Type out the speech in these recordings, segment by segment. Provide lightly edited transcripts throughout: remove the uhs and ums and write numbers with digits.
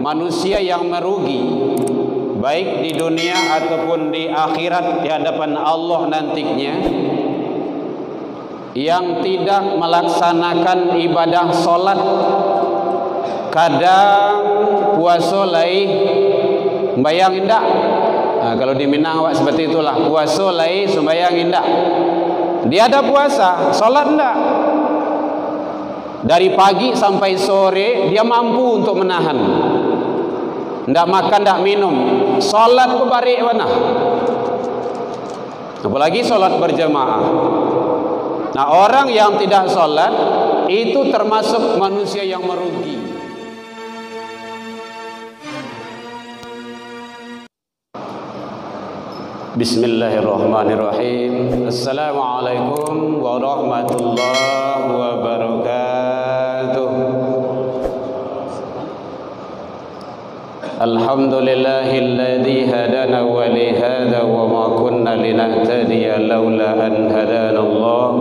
manusia yang merugi baik di dunia ataupun di akhirat di hadapan Allah nantinya, yang tidak melaksanakan ibadah solat, kadang puasa lain sembayang indah. Kalau di Minang awak seperti itulah, puasa lain sembayang indah. Dia ada puasa, solat enggak. Dari pagi sampai sore dia mampu untuk menahan, enggak makan, enggak minum, solat berbalik mana, apalagi solat berjamaah. Nah, orang yang tidak solat itu termasuk manusia yang merugi. Bismillahirrahmanirrahim. Assalamualaikum warahmatullahi wabarakatuh. Alhamdulillahilladzi hadana wa li hadza wa ma kunna linahtadiya laula an hadana Allah.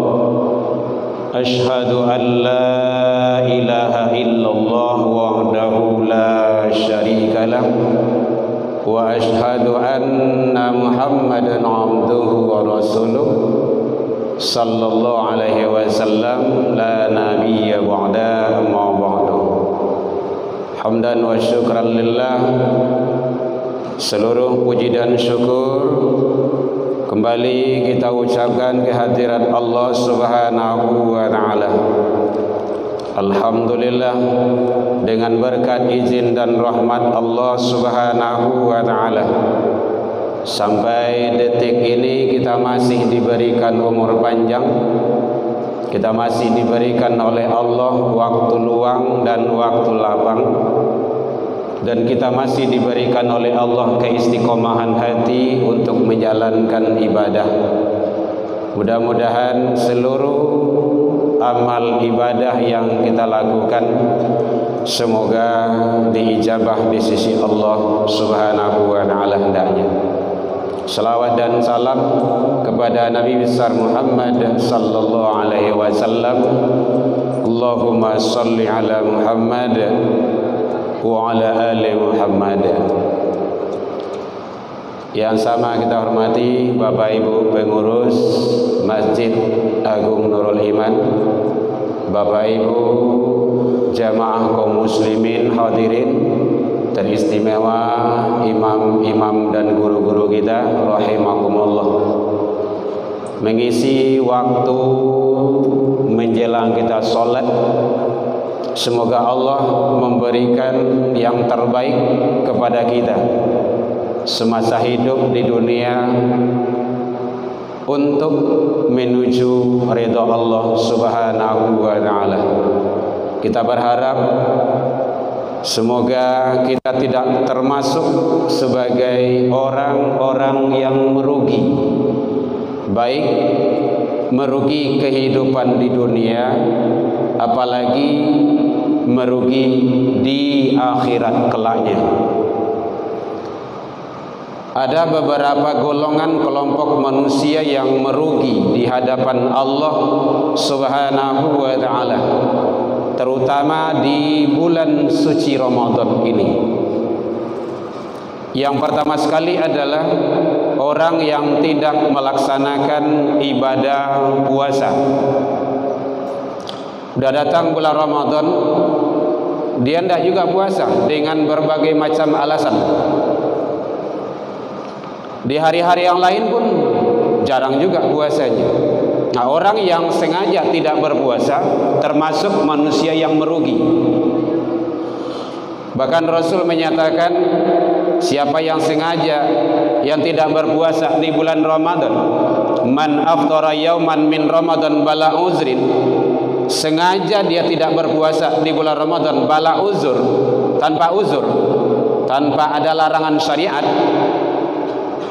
Ashhadu an la ilaha illallah wahdahu la syarika lah wa ashhadu anna Muhammadan abduhu wa rasuluh sallallahu alaihi wasallam la nabiyya ba'da ma ba'du. Hamdan wa syukran lillah, seluruh puji dan syukur kembali kita ucapkan kehadirat Allah Subhanahu wa taala. Alhamdulillah, dengan berkat izin dan rahmat Allah Subhanahu wa taala, sampai detik ini kita masih diberikan umur panjang. Kita masih diberikan oleh Allah waktu luang dan waktu lapang, dan kita masih diberikan oleh Allah keistiqomahan hati untuk menjalankan ibadah. Mudah-mudahan seluruh amal ibadah yang kita lakukan semoga diijabah di sisi Allah Subhanahu wa taala hendaknya. Salawat dan salam kepada Nabi besar Muhammad sallallahu alaihi wasallam. Allahumma salli ala Muhammad wa ala ali Muhammad. Yang sama kita hormati Bapak Ibu pengurus Masjid Agung Nurul Iman, Bapak Ibu jamaah kaum muslimin hadirin, teristimewa imam-imam dan guru-guru kita rahimakumullah. Mengisi waktu menjelang kita sholat, semoga Allah memberikan yang terbaik kepada kita semasa hidup di dunia untuk menuju ridha Allah Subhanahu wa taala. Kita berharap semoga kita tidak termasuk sebagai orang-orang yang merugi, baik merugi kehidupan di dunia, apalagi merugi di akhirat kelaknya. Ada beberapa golongan kelompok manusia yang merugi di hadapan Allah Subhanahu wa taala, terutama di bulan suci Ramadan ini. Yang pertama sekali adalah orang yang tidak melaksanakan ibadah puasa. Sudah datang bulan Ramadan, dia tidak juga puasa dengan berbagai macam alasan. Di hari-hari yang lain pun jarang juga puasanya. Nah, orang yang sengaja tidak berpuasa termasuk manusia yang merugi. Bahkan Rasul menyatakan, siapa yang sengaja yang tidak berpuasa di bulan Ramadan, man aftara yauman min Ramadan bala uzrin, sengaja dia tidak berpuasa di bulan Ramadan bala uzur, tanpa ada larangan syariat,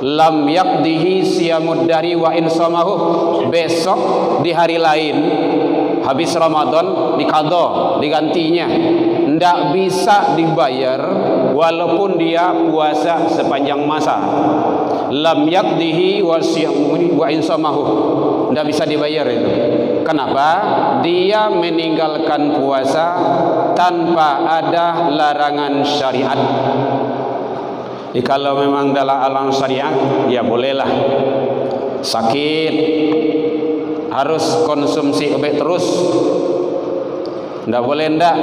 lam yaqdihi siyamud dari wa insamahu, besok di hari lain habis Ramadan diqadha, digantinya, tidak bisa dibayar walaupun dia puasa sepanjang masa. Lam yaqdihi wa insamahu, tidak bisa dibayar itu. Kenapa? Dia meninggalkan puasa tanpa ada larangan syariat. Kalau memang dalam alam syariat, ya bolehlah. Sakit harus konsumsi obat terus, ndak boleh ndak.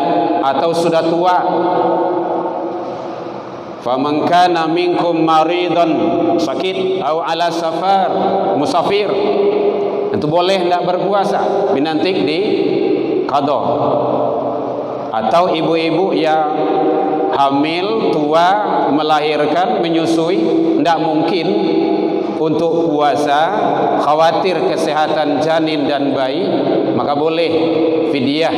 Atau sudah tua, faman kana minkum maridan, sakit, atau ala safar, musafir, itu boleh ndak berpuasa, binantik di qada. Atau ibu-ibu yang hamil, tua, melahirkan, menyusui, ndak mungkin untuk puasa, khawatir kesehatan janin dan bayi, maka boleh fidyah.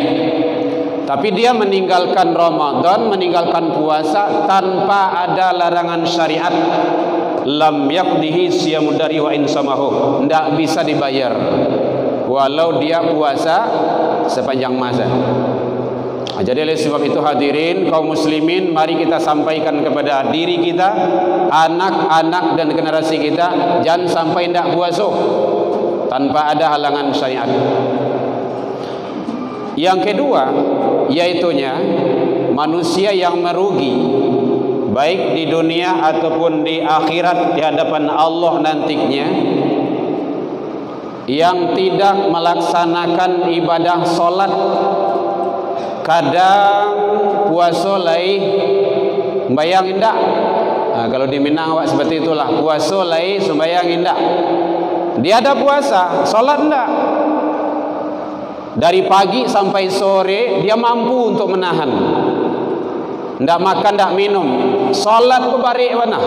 Tapi dia meninggalkan Ramadan, meninggalkan puasa tanpa ada larangan syariat. Lam yaqdihi siyamu dari wa insamahu, tidak bisa dibayar walau dia puasa sepanjang masa. Jadi oleh sebab itu hadirin kaum muslimin, mari kita sampaikan kepada diri kita, anak-anak dan generasi kita, jangan sampai tidak puasa tanpa ada halangan syariat. Yang kedua, yaitunya manusia yang merugi baik di dunia ataupun di akhirat di hadapan Allah nantinya, yang tidak melaksanakan ibadah solat. Kadang puasa lai sembayang indak. Kalau di Minang awak seperti itulah, puasa lai sembayang indak. Dia ada puasa, solat indak. Dari pagi sampai sore dia mampu untuk menahan, ndak makan, ndak minum, solat berbalik mana.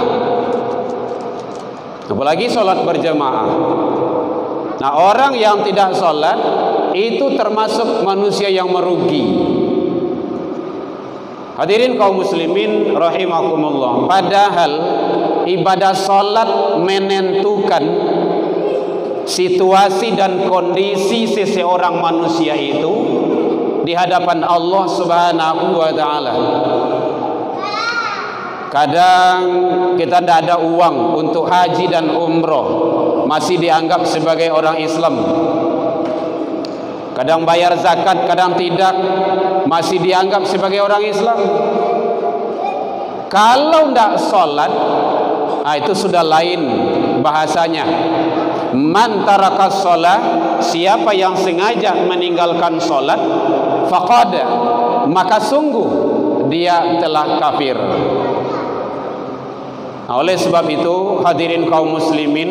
Apalagi solat berjamaah. Nah, orang yang tidak solat itu termasuk manusia yang merugi. Hadirin kaum muslimin rahimakumullah, padahal ibadah salat menentukan situasi dan kondisi seseorang manusia itu di hadapan Allah Subhanahu wa taala. Kadang kita tidak ada uang untuk haji dan umroh, masih dianggap sebagai orang Islam. Kadang bayar zakat, kadang tidak, masih dianggap sebagai orang Islam. Kalau tidak sholat, itu sudah lain bahasanya. Man tarakas sholat, siapa yang sengaja meninggalkan sholat, faqad, maka sungguh dia telah kafir. Nah, oleh sebab itu hadirin kaum muslimin,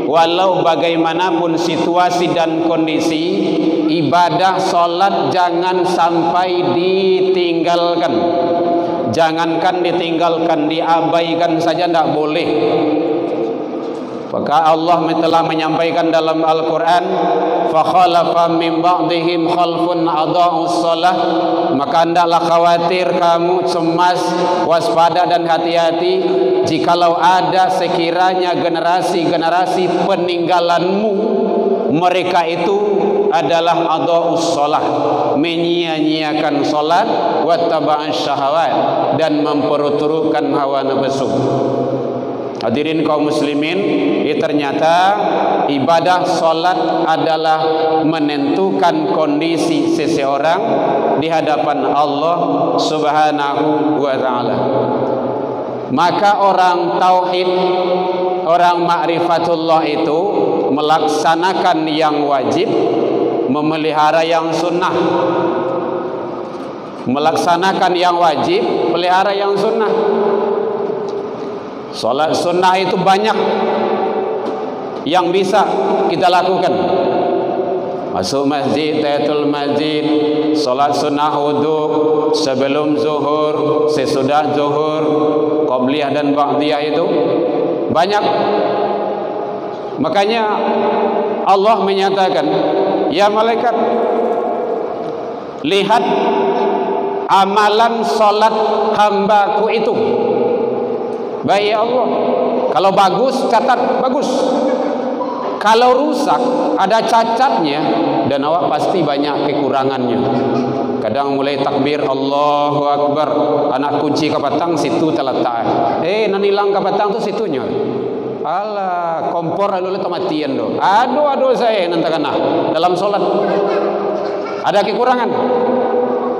walau bagaimanapun situasi dan kondisi, ibadah solat jangan sampai ditinggalkan. Jangankan ditinggalkan, diabaikan saja tidak boleh. Maka Allah telah menyampaikan dalam Al-Quran, fakhalafa min ba'dihim khalfun adha'us shalah, maka hendaklah khawatir kamu, cemas, waspada dan hati-hati jikalau ada sekiranya generasi-generasi peninggalanmu, mereka itu adalah adha'us shalah, menyia-nyiakan salat, wattaba'as syahawat, dan memperturutkan hawa nafsu. Hadirin kaum muslimin, ternyata ibadah solat adalah menentukan kondisi seseorang di hadapan Allah Subhanahu wa taala. Maka orang tauhid, orang ma'rifatullah itu melaksanakan yang wajib, memelihara yang sunnah. Melaksanakan yang wajib, pelihara yang sunnah. Salat sunnah itu banyak yang bisa kita lakukan. Masuk masjid, tahiyatul masjid, salat sunnah wudu sebelum zuhur, sesudah zuhur, qabliyah dan ba'diyah itu banyak. Makanya Allah menyatakan, ya malaikat, lihat amalan salat hambaku itu. Baik ya Allah, kalau bagus catat bagus, kalau rusak ada cacatnya, dan awak pasti banyak kekurangannya. Kadang mulai takbir Allahu Akbar, anak kunci ke petang situ terletak. Nanilang ke petang tu situnya. Alah, kompor lalu matian do. Aduh saya nantakan dalam solat. Ada kekurangan.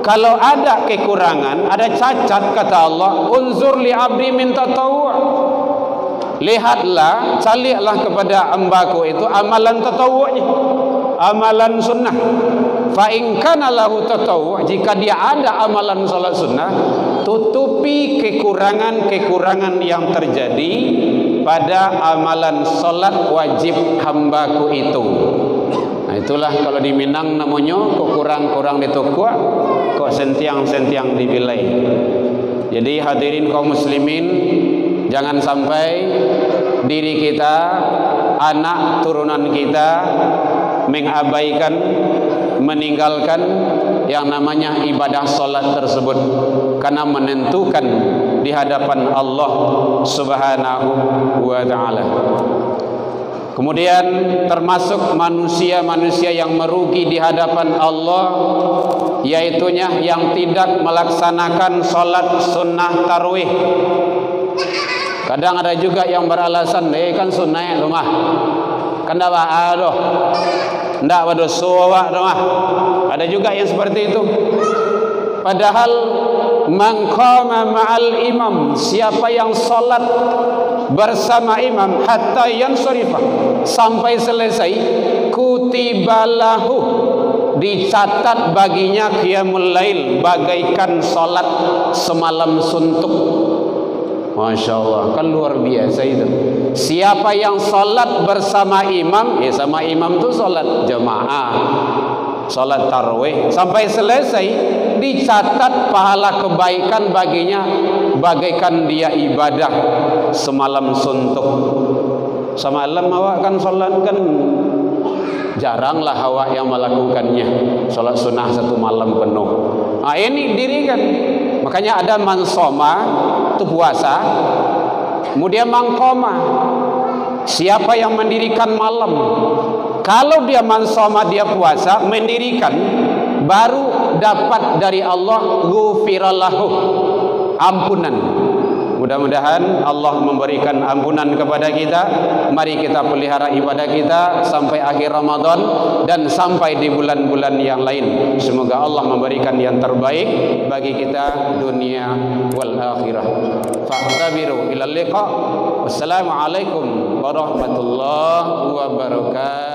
Kalau ada kekurangan, ada cacat, kata Allah, unzur li abdi min tatawwu'. Lihatlah, carilah kepada hambaku itu amalan tatawu'nya, amalan sunnah. Fa in kana lahu tatawwu', jika dia ada amalan salat sunnah, tutupi kekurangan-kekurangan yang terjadi pada amalan salat wajib hambaku itu. Nah, itulah kalau di Minang namanya kok kurang-kurang ditukua, kok sentiang-sentiang dibilai. Jadi hadirin kaum muslimin, jangan sampai diri kita, anak turunan kita mengabaikan, meninggalkan yang namanya ibadah salat tersebut, karena menentukan di hadapan Allah Subhanahu wa taala. Kemudian termasuk manusia-manusia yang merugi di hadapan Allah, yaitunya yang tidak melaksanakan salat sunnah tarawih. Kadang ada juga yang beralasan, kan sunnah rumah, kan dah aduh, ndak waduh suwa rumah. Ada juga yang seperti itu. Padahal man qama ma'al imam, siapa yang salat bersama imam hatta yansarifa, sampai selesai, kutibalahu, dicatat baginya qiyamul lail, bagaikan salat semalam suntuk. Masya Allah, kan luar biasa itu. Siapa yang salat bersama imam, sama imam tu salat jamaah, salat tarawih, sampai selesai, dicatat pahala kebaikan baginya bagaikan dia ibadah semalam suntuk. Semalam awak kan salat kan jaranglah awak yang melakukannya, salat sunnah satu malam penuh. Nah, ini dirikan. Makanya ada mansoma itu puasa, kemudian mangkoma, siapa yang mendirikan malam. Kalau dia mansoma, dia puasa, mendirikan, baru dapat dari Allah ghufirallahu, ampunan. Mudah-mudahan Allah memberikan ampunan kepada kita. Mari kita pelihara ibadah kita sampai akhir Ramadan dan sampai di bulan-bulan yang lain. Semoga Allah memberikan yang terbaik bagi kita dunia wal akhirah. Fa'tabiru ila liqa. Wassalamualaikum warahmatullahi wabarakatuh.